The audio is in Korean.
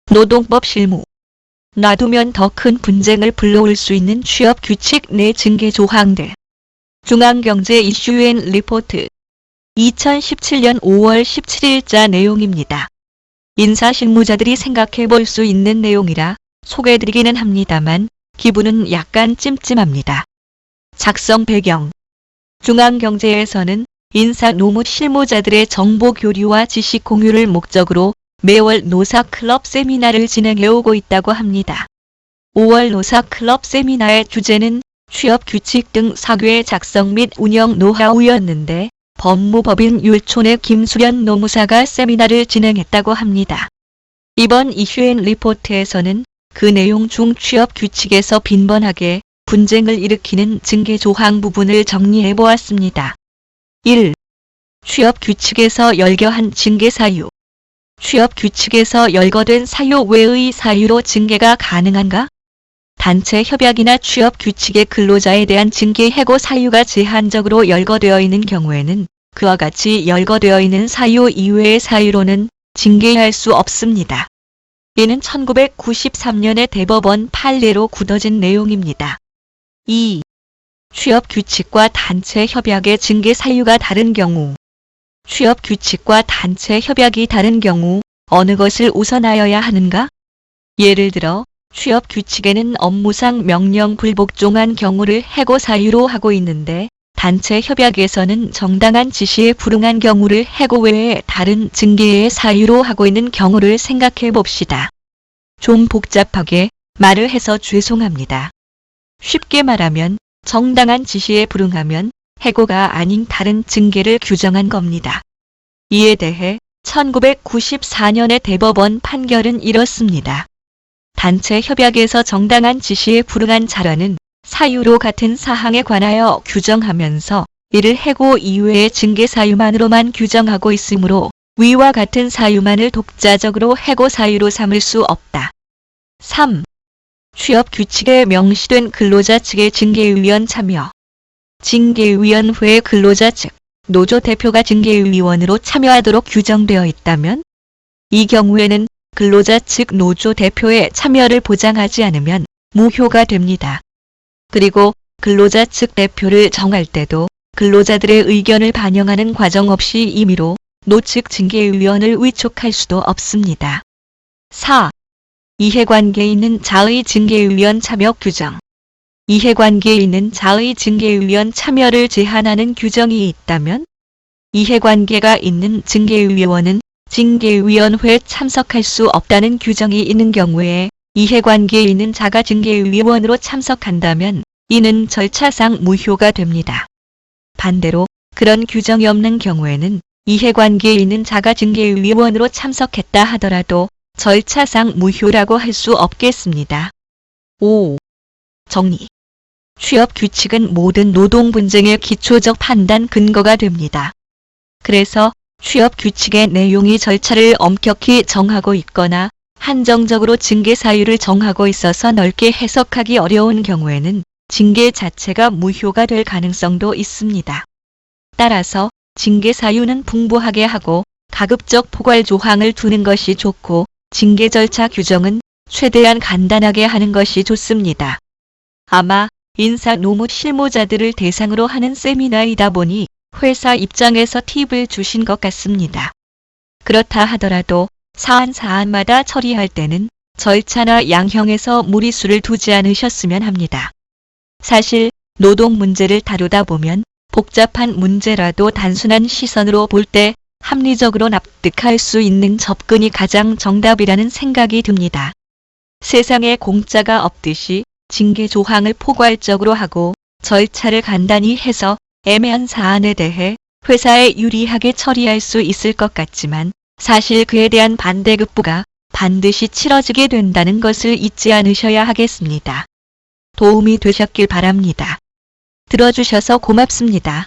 노동법 실무. 놔두면 더 큰 분쟁을 불러올 수 있는 취업 규칙 내 징계 조항들. 중앙경제 이슈앤 리포트. 2017년 5월 17일자 내용입니다. 인사실무자들이 생각해 볼 수 있는 내용이라 소개해드리기는 합니다만 기분은 약간 찜찜합니다. 작성 배경. 중앙경제에서는 인사 노무 실무자들의 정보 교류와 지식 공유를 목적으로 매월 노사클럽 세미나를 진행해오고 있다고 합니다. 5월 노사클럽 세미나의 주제는 취업 규칙 등 사교의 작성 및 운영 노하우였는데 법무법인 율촌의 김수련 노무사가 세미나를 진행했다고 합니다. 이번 이슈앤 리포트에서는 그 내용 중 취업 규칙에서 빈번하게 분쟁을 일으키는 징계 조항 부분을 정리해 보았습니다. 1. 취업 규칙에서 열거한 징계 사유. 취업 규칙에서 열거된 사유 외의 사유로 징계가 가능한가? 단체 협약이나 취업 규칙의 근로자에 대한 징계 해고 사유가 제한적으로 열거되어 있는 경우에는 그와 같이 열거되어 있는 사유 이외의 사유로는 징계할 수 없습니다. 이는 1993년의 대법원 판례로 굳어진 내용입니다. 2. 취업 규칙과 단체 협약의 징계 사유가 다른 경우. 취업 규칙과 단체 협약이 다른 경우 어느 것을 우선하여야 하는가? 예를 들어 취업 규칙에는 업무상 명령 불복종한 경우를 해고 사유로 하고 있는데 단체 협약에서는 정당한 지시에 불응한 경우를 해고 외에 다른 징계의 사유로 하고 있는 경우를 생각해 봅시다. 좀 복잡하게 말을 해서 죄송합니다. 쉽게 말하면 정당한 지시에 불응하면 해고가 아닌 다른 징계를 규정한 겁니다. 이에 대해 1994년의 대법원 판결은 이렇습니다. 단체 협약에서 정당한 지시에 불응한 자라는 사유로 같은 사항에 관하여 규정하면서 이를 해고 이외의 징계 사유만으로만 규정하고 있으므로 위와 같은 사유만을 독자적으로 해고 사유로 삼을 수 없다. 3. 취업 규칙에 명시된 근로자 측의 징계위원 참여. 징계위원회의 근로자 측, 노조 대표가 징계위원으로 참여하도록 규정되어 있다면 이 경우에는 근로자 측 노조 대표의 참여를 보장하지 않으면 무효가 됩니다. 그리고 근로자 측 대표를 정할 때도 근로자들의 의견을 반영하는 과정 없이 임의로 노측 징계위원을 위촉할 수도 없습니다. 4. 이해관계에 있는 자의 징계위원 참여 규정. 이해관계에 있는 자의 징계위원 참여를 제한하는 규정이 있다면 이해관계가 있는 징계위원은 징계위원회에 참석할 수 없다는 규정이 있는 경우에 이해관계에 있는 자가 징계위원으로 참석한다면 이는 절차상 무효가 됩니다. 반대로 그런 규정이 없는 경우에는 이해관계에 있는 자가 징계위원으로 참석했다 하더라도 절차상 무효라고 할 수 없겠습니다. 5. 정리. 취업 규칙은 모든 노동 분쟁의 기초적 판단 근거가 됩니다. 그래서 취업 규칙의 내용이 절차를 엄격히 정하고 있거나 한정적으로 징계 사유를 정하고 있어서 넓게 해석하기 어려운 경우에는 징계 자체가 무효가 될 가능성도 있습니다. 따라서 징계 사유는 풍부하게 하고 가급적 포괄 조항을 두는 것이 좋고 징계 절차 규정은 최대한 간단하게 하는 것이 좋습니다. 아마 인사 노무 실무자들을 대상으로 하는 세미나이다 보니 회사 입장에서 팁을 주신 것 같습니다. 그렇다 하더라도 사안마다 처리할 때는 절차나 양형에서 무리수를 두지 않으셨으면 합니다. 사실 노동 문제를 다루다 보면 복잡한 문제라도 단순한 시선으로 볼 때 합리적으로 납득할 수 있는 접근이 가장 정답이라는 생각이 듭니다. 세상에 공짜가 없듯이 징계 조항을 포괄적으로 하고 절차를 간단히 해서 애매한 사안에 대해 회사에 유리하게 처리할 수 있을 것 같지만 사실 그에 대한 반대급부가 반드시 치러지게 된다는 것을 잊지 않으셔야 하겠습니다. 도움이 되셨길 바랍니다. 들어주셔서 고맙습니다.